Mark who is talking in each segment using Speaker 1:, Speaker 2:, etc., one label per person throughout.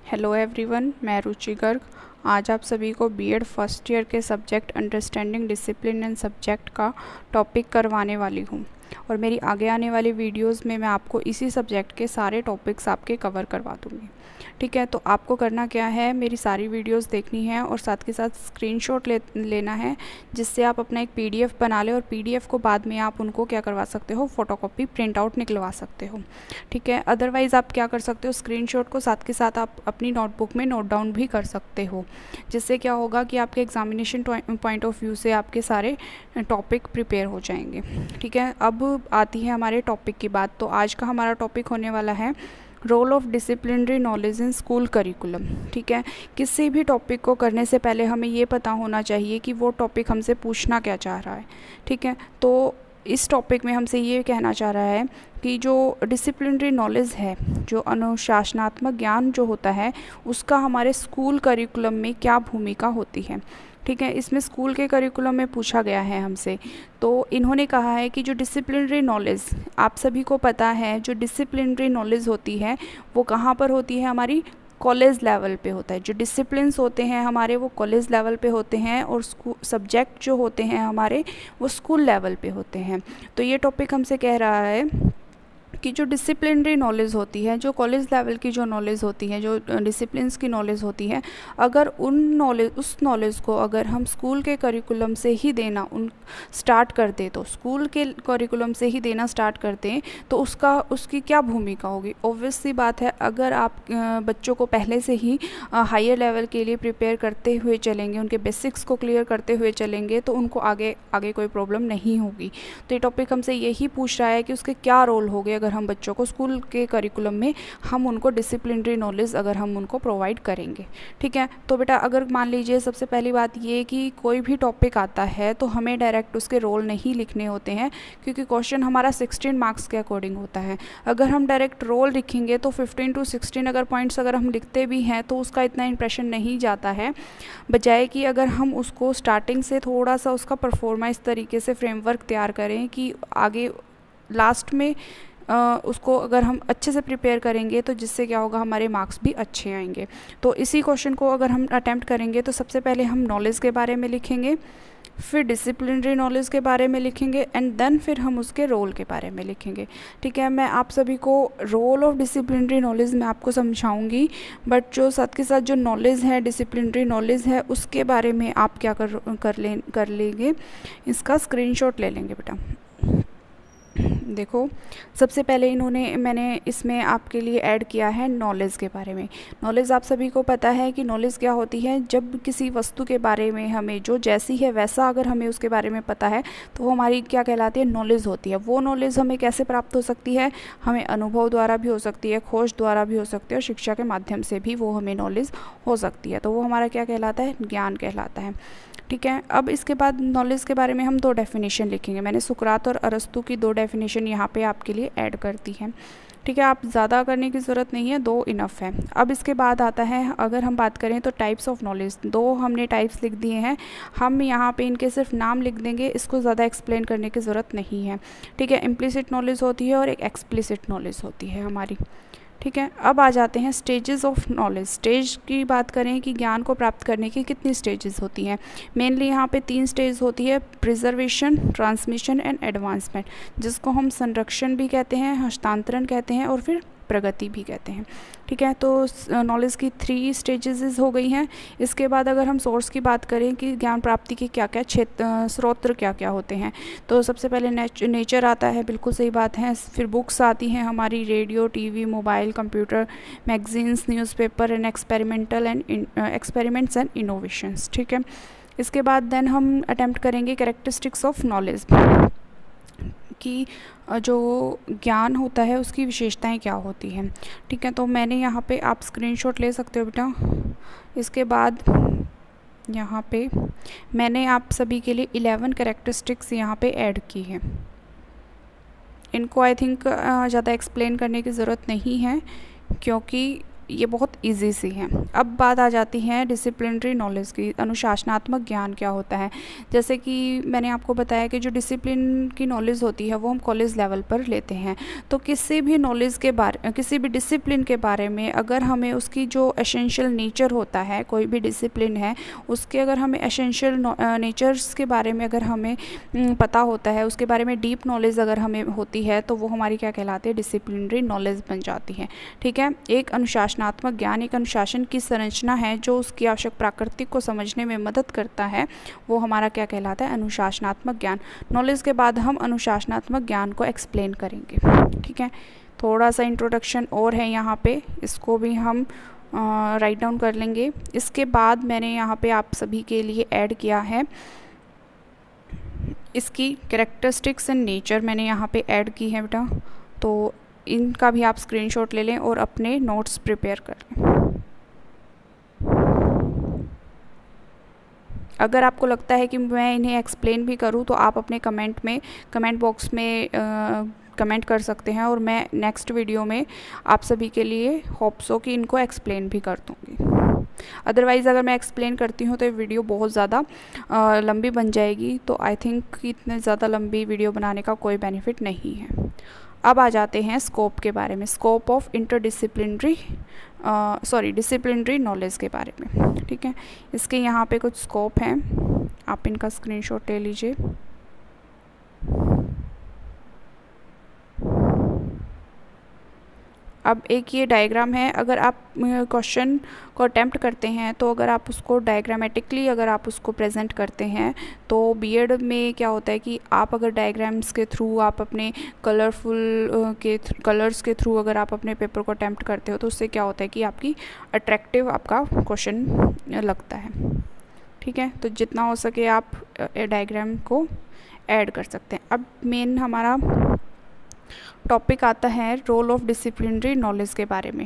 Speaker 1: Hello everyone, मैं रुचि गर्ग। आज आप सभी को बीएड फर्स्ट ईयर के subject understanding discipline and subject का टॉपिक करवाने वाली हूँ और मेरी आगे आने वाली वीडियोस में मैं आपको इसी सब्जेक्ट के सारे टॉपिक्स आपके कवर करवा दूँगी। ठीक है, तो आपको करना क्या है, मेरी सारी वीडियोस देखनी है और साथ के साथ स्क्रीनशॉट लेना है, जिससे आप अपना एक पीडीएफ बना लें और पीडीएफ को बाद में आप उनको क्या करवा सकते हो, फ़ोटोकॉपी प्रिंट आउट निकलवा सकते हो। ठीक है, अदरवाइज़ आप क्या कर सकते हो, स्क्रीनशॉट को साथ के साथ आप अपनी नोटबुक में नोट डाउन भी कर सकते हो, जिससे क्या होगा कि आपके एग्जामिनेशन पॉइंट ऑफ व्यू से आपके सारे टॉपिक प्रिपेयर हो जाएंगे। ठीक है, अब आती है हमारे टॉपिक की बात। तो आज का हमारा टॉपिक होने वाला है role of disciplinary knowledge in school curriculum. ठीक है, किसी भी टॉपिक को करने से पहले हमें ये पता होना चाहिए कि वो टॉपिक हमसे पूछना क्या चाह रहा है। ठीक है, तो इस टॉपिक में हमसे ये कहना चाह रहा है कि जो डिसिप्लिनरी नॉलेज है, जो अनुशासनात्मक ज्ञान जो होता है, उसका हमारे स्कूल करिकुलम में क्या भूमिका होती है। ठीक है, इसमें स्कूल के करिकुलम में पूछा गया है हमसे। तो इन्होंने कहा है कि जो डिसिप्लिनरी नॉलेज, आप सभी को पता है, जो डिसिप्लिनरी नॉलेज होती है वो कहाँ पर होती है, हमारी कॉलेज लेवल पे होता है। जो डिसिप्लिन्स होते हैं हमारे वो कॉलेज लेवल पे होते हैं और सब्जेक्ट जो होते हैं हमारे वो स्कूल लेवल पे होते हैं। तो ये टॉपिक हमसे कह रहा है कि जो डिसिप्लिनरी नॉलेज होती है, जो कॉलेज लेवल की जो नॉलेज होती है, जो डिसिप्लिन्स की नॉलेज होती है, अगर उस नॉलेज को अगर हम स्कूल के करिकुलम से ही देना स्टार्ट कर दें, तो स्कूल के करिकुलम से ही देना स्टार्ट कर दें, तो उसकी क्या भूमिका होगी। ऑब्वियस सी बात है, अगर आप बच्चों को पहले से ही हायर लेवल के लिए प्रिपेयर करते हुए चलेंगे, उनके बेसिक्स को क्लियर करते हुए चलेंगे, तो उनको आगे कोई प्रॉब्लम नहीं होगी। तो ये टॉपिक हमसे यही पूछ रहा है कि उसके क्या रोल होंगे अगर हम बच्चों को स्कूल के करिकुलम में हम उनको डिसिप्लिनरी नॉलेज अगर हम उनको प्रोवाइड करेंगे। ठीक है, तो बेटा अगर मान लीजिए सबसे पहली बात ये कि कोई भी टॉपिक आता है तो हमें डायरेक्ट उसके रोल नहीं लिखने होते हैं, क्योंकि क्वेश्चन हमारा 16 मार्क्स के अकॉर्डिंग होता है। अगर हम डायरेक्ट रोल लिखेंगे तो 15 to 16 अगर पॉइंट्स अगर हम लिखते भी हैं तो उसका इतना इंप्रेशन नहीं जाता है, बजाय कि अगर हम उसको स्टार्टिंग से थोड़ा सा उसका परफॉर्मेंस तरीके से फ्रेमवर्क तैयार करें कि आगे लास्ट में उसको अगर हम अच्छे से प्रिपेयर करेंगे तो जिससे क्या होगा, हमारे मार्क्स भी अच्छे आएंगे। तो इसी क्वेश्चन को अगर हम अटैम्प्ट करेंगे तो सबसे पहले हम नॉलेज के बारे में लिखेंगे, फिर डिसिप्लिनरी नॉलेज के बारे में लिखेंगे एंड देन फिर हम उसके रोल के बारे में लिखेंगे। ठीक है, मैं आप सभी को रोल ऑफ डिसिप्लिनरी नॉलेज मैं आपको समझाऊंगी, बट जो साथ के साथ जो नॉलेज है, डिसिप्लिनरी नॉलेज है, उसके बारे में आप क्या कर लेंगे, इसका स्क्रीनशॉट ले लेंगे बेटा। देखो, सबसे पहले मैंने इसमें आपके लिए ऐड किया है नॉलेज के बारे में। नॉलेज आप सभी को पता है कि नॉलेज क्या होती है, जब किसी वस्तु के बारे में हमें जो जैसी है वैसा अगर हमें उसके बारे में पता है तो वो हमारी क्या कहलाती है, नॉलेज होती है। वो नॉलेज हमें कैसे प्राप्त हो सकती है, हमें अनुभव द्वारा भी हो सकती है, खोज द्वारा भी हो सकती है और शिक्षा के माध्यम से भी वो हमें नॉलेज हो सकती है। तो वो हमारा क्या कहलाता है, ज्ञान कहलाता है। ठीक है, अब इसके बाद नॉलेज के बारे में हम 2 डेफिनेशन लिखेंगे। मैंने सुकरात और अरस्तु की 2 डेफिनेशन यहाँ पे आपके लिए ऐड कर दी है। ठीक है, आप ज़्यादा करने की ज़रूरत नहीं है, 2 इनफ है। अब इसके बाद आता है, अगर हम बात करें तो टाइप्स ऑफ नॉलेज, 2 हमने टाइप्स लिख दिए हैं। हम यहाँ पे इनके सिर्फ नाम लिख देंगे, इसको ज़्यादा एक्सप्लेन करने की ज़रूरत नहीं है। ठीक है, इम्प्लिसिट नॉलेज होती है और एक एक्सप्लिसिट नॉलेज होती है हमारी। ठीक है, अब आ जाते हैं स्टेजेस ऑफ नॉलेज। स्टेज की बात करें कि ज्ञान को प्राप्त करने की कितनी स्टेजेस होती हैं, मेनली यहाँ पे 3 स्टेज होती है, प्रिजर्वेशन, ट्रांसमिशन एंड एडवांसमेंट, जिसको हम संरक्षण भी कहते हैं, हस्तांतरण कहते हैं और फिर प्रगति भी कहते हैं। ठीक है, तो नॉलेज की 3 स्टेजेस हो गई हैं। इसके बाद अगर हम सोर्स की बात करें कि ज्ञान प्राप्ति के क्या क्या स्रोत क्या क्या होते हैं, तो सबसे पहले नेचर आता है, बिल्कुल सही बात है। फिर बुक्स आती हैं हमारी, radio, TV, mobile, computer, magazines, newspaper and experiments and innovations. ठीक है, इसके बाद देन हम अटेम्प्ट करेंगे कैरेक्टरिस्टिक्स ऑफ नॉलेज, कि जो ज्ञान होता है उसकी विशेषताएं क्या होती हैं। ठीक है, तो मैंने यहाँ पे, आप स्क्रीनशॉट ले सकते हो बेटा। इसके बाद यहाँ पे मैंने आप सभी के लिए 11 कैरेक्टरिस्टिक्स यहाँ पे ऐड की हैं। इनको आई थिंक ज़्यादा एक्सप्लेन करने की ज़रूरत नहीं है, क्योंकि ये बहुत इजी सी हैं। अब बात आ जाती है डिसिप्लिनरी नॉलेज की। अनुशासनात्मक ज्ञान क्या होता है? जैसे कि मैंने आपको बताया कि जो डिसिप्लिन की नॉलेज होती है वो हम कॉलेज लेवल पर लेते हैं। तो किसी भी नॉलेज के बारे, किसी भी डिसिप्लिन के बारे में अगर हमें उसकी जो एसेंशियल नेचर होता है, कोई भी डिसिप्लिन है उसके अगर हमें एसेंशियल नेचर्स के बारे में अगर हमें पता होता है, उसके बारे में डीप नॉलेज अगर हमें होती है, तो वो हमारी क्या कहलाती है? डिसिप्लिनरी नॉलेज बन जाती है। ठीक है। एक अनुशासनात्मक ज्ञान एक अनुशासन की संरचना है जो उसकी आवश्यक प्रकृति को समझने में मदद करता है, वो हमारा क्या कहलाता है? अनुशासनात्मक ज्ञान। नॉलेज के बाद हम अनुशासनात्मक ज्ञान को एक्सप्लेन करेंगे। ठीक है। थोड़ा सा इंट्रोडक्शन और है यहाँ पे, इसको भी हम राइट डाउन कर लेंगे। इसके बाद मैंने यहाँ पे आप सभी के लिए ऐड किया है इसकी कैरेक्टरिस्टिक्स एंड नेचर, मैंने यहाँ पे ऐड की है बेटा, तो इनका भी आप स्क्रीनशॉट ले लें और अपने नोट्स प्रिपेयर कर लें। अगर आपको लगता है कि मैं इन्हें एक्सप्लेन भी करूं तो आप अपने कमेंट बॉक्स में कमेंट कर सकते हैं और मैं नेक्स्ट वीडियो में आप सभी के लिए होप सो कि इनको एक्सप्लेन भी कर दूँगी। अदरवाइज़ अगर मैं एक्सप्लेन करती हूँ तो ये वीडियो बहुत ज़्यादा लंबी बन जाएगी, तो आई थिंक इतने ज़्यादा लंबी वीडियो बनाने का कोई बेनिफिट नहीं है। अब आ जाते हैं स्कोप के बारे में, स्कोप ऑफ डिसिप्लिनरी नॉलेज के बारे में। ठीक है। इसके यहाँ पे कुछ स्कोप हैं, आप इनका स्क्रीनशॉट ले लीजिए। अब एक ये डायग्राम है, अगर आप क्वेश्चन को अटेम्प्ट करते हैं तो अगर आप उसको डायग्रामेटिकली अगर आप उसको प्रेजेंट करते हैं तो बीएड में क्या होता है कि आप अगर डायग्राम्स के थ्रू आप अपने कलर्स के थ्रू अगर आप अपने पेपर को अटेम्प्ट करते हो तो उससे क्या होता है कि आपकी अट्रैक्टिव आपका क्वेश्चन लगता है। ठीक है। तो जितना हो सके आप डायग्राम को ऐड कर सकते हैं। अब मेन हमारा टॉपिक आता है रोल ऑफ डिसिप्लिनरी नॉलेज के बारे में।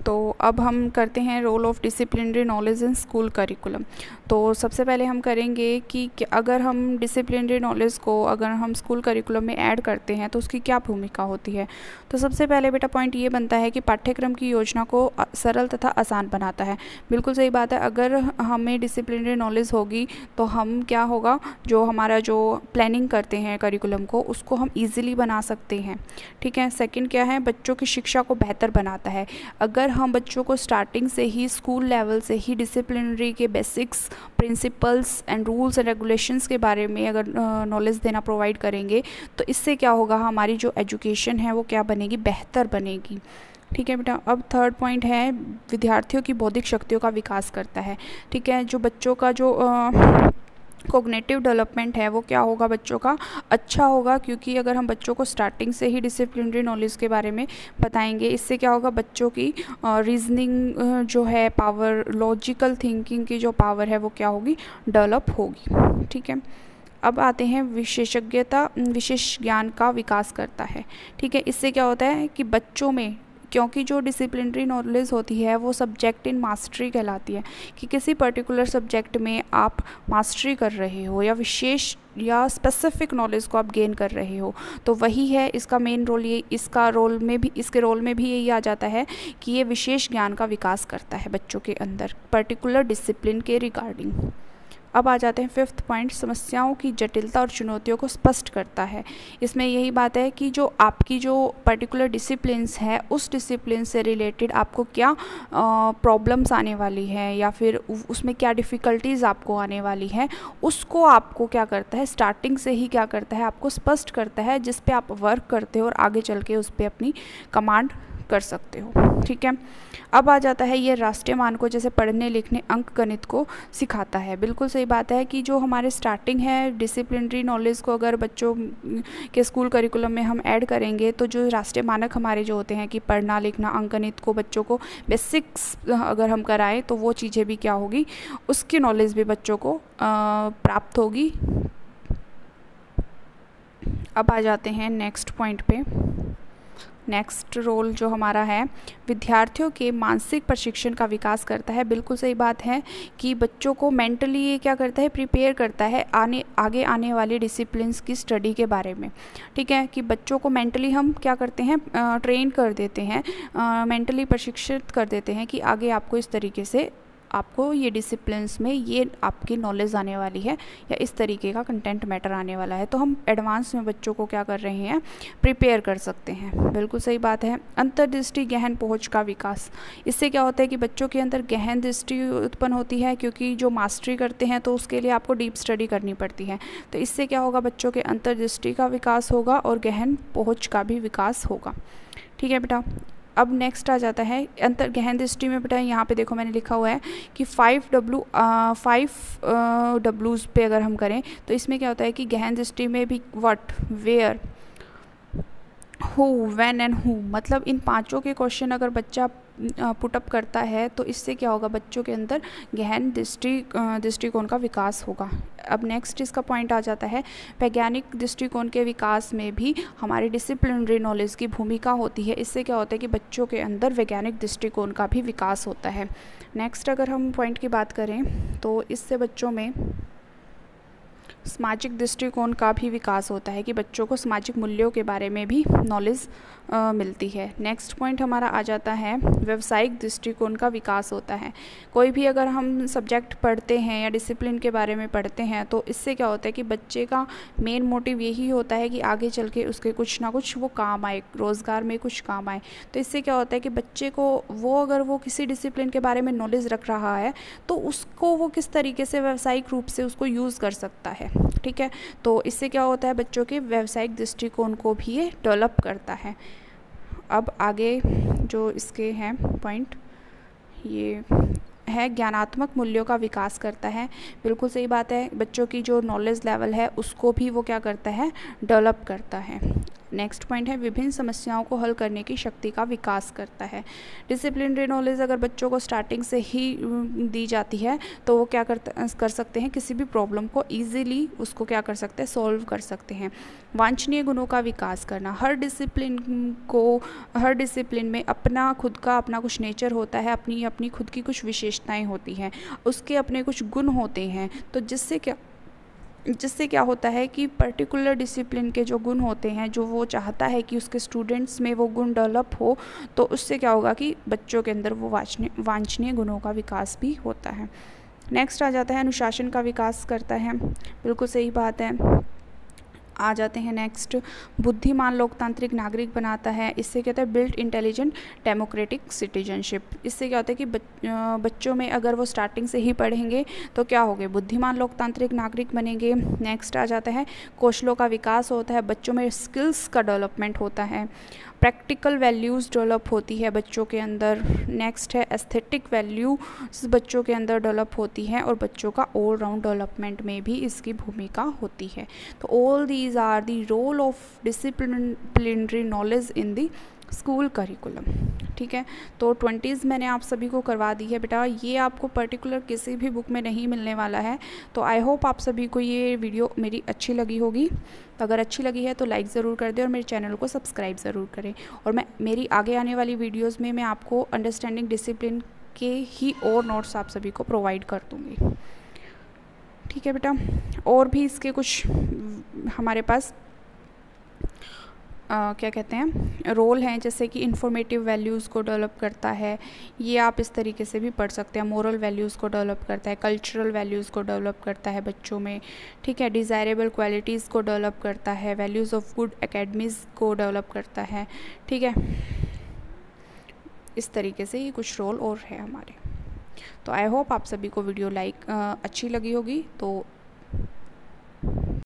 Speaker 1: तो अब हम करते हैं role of disciplinary knowledge in school curriculum. तो सबसे पहले हम करेंगे कि अगर हम डिसिप्लिनरी नॉलेज को अगर हम स्कूल करिकुलम में ऐड करते हैं तो उसकी क्या भूमिका होती है। तो सबसे पहले बेटा पॉइंट ये बनता है कि पाठ्यक्रम की योजना को सरल तथा आसान बनाता है। बिल्कुल सही बात है। अगर हमें डिसिप्लिनरी नॉलेज होगी तो हम क्या होगा, जो हमारा जो प्लानिंग करते हैं करिकुलम को उसको हम ईजिली बना सकते हैं। ठीक है। सेकेंड क्या है, बच्चों की शिक्षा को बेहतर बनाता है। अगर हम बच्चों को स्टार्टिंग से ही स्कूल लेवल से ही डिसिप्लिनरी के basics, principles and rules and regulations के बारे में अगर नॉलेज देना प्रोवाइड करेंगे तो इससे क्या होगा, हमारी जो एजुकेशन है वो क्या बनेगी, बेहतर बनेगी। ठीक है बेटा। अब थर्ड पॉइंट है विद्यार्थियों की बौद्धिक शक्तियों का विकास करता है। ठीक है। जो बच्चों का जो कोग्निटिव डेवलपमेंट है वो क्या होगा, बच्चों का अच्छा होगा, क्योंकि अगर हम बच्चों को स्टार्टिंग से ही डिसिप्लिनरी नॉलेज के बारे में बताएंगे, इससे क्या होगा, बच्चों की रीजनिंग जो है पावर, लॉजिकल थिंकिंग की जो पावर है वो क्या होगी, डेवलप होगी। ठीक है। अब आते हैं विशेष ज्ञान का विकास करता है। ठीक है। इससे क्या होता है कि बच्चों में, क्योंकि जो डिसिप्लिनरी नॉलेज होती है वो सब्जेक्ट इन मास्टरी कहलाती है, कि किसी पर्टिकुलर सब्जेक्ट में आप मास्टरी कर रहे हो या विशेष या स्पेसिफिक नॉलेज को आप गेन कर रहे हो, तो वही है इसका मेन रोल। ये इसके रोल में भी यही आ जाता है कि ये विशेष ज्ञान का विकास करता है बच्चों के अंदर पर्टिकुलर डिसिप्लिन के रिगार्डिंग। अब आ जाते हैं फिफ्थ पॉइंट, समस्याओं की जटिलता और चुनौतियों को स्पष्ट करता है। इसमें यही बात है कि जो आपकी जो पर्टिकुलर डिसिप्लिन्स है उस डिसिप्लिन से रिलेटेड आपको क्या प्रॉब्लम्स आने वाली है या फिर उसमें क्या डिफ़िकल्टीज़ आपको आने वाली है, उसको आपको क्या करता है, स्टार्टिंग से ही क्या करता है, आपको स्पष्ट करता है, जिस पे आप वर्क करते हो और आगे चल के उस पर अपनी कमांड कर सकते हो। ठीक है। अब आ जाता है ये राष्ट्रीय मानकों जैसे पढ़ने लिखने अंक गणित को सिखाता है। बिल्कुल सही बात है कि जो हमारे स्टार्टिंग है डिसिप्लिनरी नॉलेज को अगर बच्चों के स्कूल करिकुलम में हम ऐड करेंगे तो जो राष्ट्रीय मानक हमारे जो होते हैं कि पढ़ना लिखना अंक गणित को बच्चों को बेसिक्स अगर हम कराएं तो वो चीज़ें भी क्या होगी, उसकी नॉलेज भी बच्चों को प्राप्त होगी। अब आ जाते हैं नेक्स्ट पॉइंट पे। नेक्स्ट रोल जो हमारा है, विद्यार्थियों के मानसिक प्रशिक्षण का विकास करता है। बिल्कुल सही बात है कि बच्चों को मेंटली ये क्या करता है, प्रिपेयर करता है आगे आने वाले डिसिप्लिन्स की स्टडी के बारे में। ठीक है, कि बच्चों को मेंटली हम क्या करते हैं, ट्रेन कर देते हैं, मेंटली प्रशिक्षित कर देते हैं कि आगे आपको इस तरीके से आपको ये डिसिप्लिन्स में ये आपकी नॉलेज आने वाली है या इस तरीके का कंटेंट मैटर आने वाला है। तो हम एडवांस में बच्चों को क्या कर रहे हैं, प्रिपेयर कर सकते हैं। बिल्कुल सही बात है। अंतर्दृष्टि गहन पहुंच का विकास, इससे क्या होता है कि बच्चों के अंदर गहन दृष्टि उत्पन्न होती है, क्योंकि जो मास्टरी करते हैं तो उसके लिए आपको डीप स्टडी करनी पड़ती है। तो इससे क्या होगा, बच्चों के अंतर्दृष्टि का विकास होगा और गहन पहुँच का भी विकास होगा। ठीक है बेटा। अब नेक्स्ट आ जाता है गहन दृष्टि में। बेटा यहाँ पे देखो मैंने लिखा हुआ है कि 5 Ws पे अगर हम करें तो इसमें क्या होता है कि गहन दृष्टि में भी what, where, who, when and who, मतलब इन पांचों के क्वेश्चन अगर बच्चा पुटअप करता है तो इससे क्या होगा, बच्चों के अंदर गहन दृष्टिकोण का विकास होगा। अब नेक्स्ट इसका पॉइंट आ जाता है, वैज्ञानिक दृष्टिकोण के विकास में भी हमारी डिसिप्लिनरी नॉलेज की भूमिका होती है। इससे क्या होता है कि बच्चों के अंदर वैज्ञानिक दृष्टिकोण का भी विकास होता है। नेक्स्ट अगर हम पॉइंट की बात करें तो इससे बच्चों में सामाजिक दृष्टिकोण का भी विकास होता है, कि बच्चों को सामाजिक मूल्यों के बारे में भी नॉलेज मिलती है। नेक्स्ट पॉइंट हमारा आ जाता है, व्यावसायिक दृष्टिकोण का विकास होता है। कोई भी अगर हम सब्जेक्ट पढ़ते हैं या डिसिप्लिन के बारे में पढ़ते हैं तो इससे क्या होता है कि बच्चे का मेन मोटिव यही होता है कि आगे चल के उसके कुछ ना कुछ वो काम आए, रोज़गार में कुछ काम आए। तो इससे क्या होता है कि बच्चे को अगर वो किसी डिसिप्लिन के बारे में नॉलेज रख रहा है तो उसको वो किस तरीके से व्यावसायिक रूप से उसको यूज़ कर सकता है। ठीक है, तो इससे क्या होता है, बच्चों के व्यावसायिक दृष्टिकोण को भी ये डेवलप करता है। अब आगे जो इसके हैं पॉइंट, ये है ज्ञानात्मक मूल्यों का विकास करता है। बिल्कुल सही बात है, बच्चों की जो नॉलेज लेवल है उसको भी वो क्या करता है, डेवलप करता है। नेक्स्ट पॉइंट है, विभिन्न समस्याओं को हल करने की शक्ति का विकास करता है। डिसिप्लिनरी नॉलेज अगर बच्चों को स्टार्टिंग से ही दी जाती है तो वो क्या कर सकते हैं, किसी भी प्रॉब्लम को इजीली उसको क्या कर सकते हैं, सॉल्व कर सकते हैं। वांछनीय गुणों का विकास करना, हर डिसिप्लिन में खुद का अपना कुछ नेचर होता है, अपनी खुद की कुछ विशेषताएं होती हैं, उसके अपने कुछ गुण होते हैं। तो जिससे क्या होता है कि पर्टिकुलर डिसिप्लिन के जो गुण होते हैं, जो वो चाहता है कि उसके स्टूडेंट्स में वो गुण डेवलप हो, तो उससे क्या होगा कि बच्चों के अंदर वो वांछनीय गुणों का विकास भी होता है। नेक्स्ट आ जाता है, अनुशासन का विकास करता है। बिल्कुल सही बात है। आ जाते हैं नेक्स्ट, बुद्धिमान लोकतांत्रिक नागरिक बनाता है। इससे क्या होता है, बिल्ड इंटेलिजेंट डेमोक्रेटिक सिटीजनशिप। इससे क्या होता है कि बच्चों में अगर वो स्टार्टिंग से ही पढ़ेंगे तो क्या होंगे, बुद्धिमान लोकतांत्रिक नागरिक बनेंगे। नेक्स्ट आ जाता है, कौशलों का विकास होता है, बच्चों में स्किल्स का डेवलपमेंट होता है। प्रैक्टिकल वैल्यूज़ डेवलप होती है बच्चों के अंदर। नेक्स्ट है, एस्थेटिक वैल्यूज़ बच्चों के अंदर डेवलप होती हैं और बच्चों का ऑल राउंड डेवलपमेंट में भी इसकी भूमिका होती है। तो all these are the role of disciplinary knowledge in the school curriculum. ठीक है, तो 20s मैंने आप सभी को करवा दी है बेटा, ये आपको पर्टिकुलर किसी भी बुक में नहीं मिलने वाला है। तो आई होप आप सभी को ये वीडियो मेरी अच्छी लगी होगी। अगर अच्छी लगी है तो लाइक ज़रूर कर दें और मेरे चैनल को सब्सक्राइब ज़रूर करें। और मेरी आगे आने वाली वीडियोज़ में मैं आपको अंडरस्टैंडिंग डिसिप्लिन के ही और नोट्स आप सभी को प्रोवाइड कर दूँगी। ठीक है बेटा, और भी इसके कुछ हमारे पास क्या कहते हैं रोल हैं, जैसे कि इंफॉर्मेटिव वैल्यूज़ को डेवलप करता है, ये आप इस तरीके से भी पढ़ सकते हैं। मोरल वैल्यूज़ को डेवलप करता है, कल्चरल वैल्यूज़ को डेवलप करता है बच्चों में। ठीक है, डिज़ायरेबल क्वालिटीज़ को डेवलप करता है, वैल्यूज़ ऑफ गुड एकेडमीज़ को डेवलप करता है। ठीक है, इस तरीके से ये कुछ रोल और है हमारे। तो आई होप आप सभी को वीडियो अच्छी लगी होगी। तो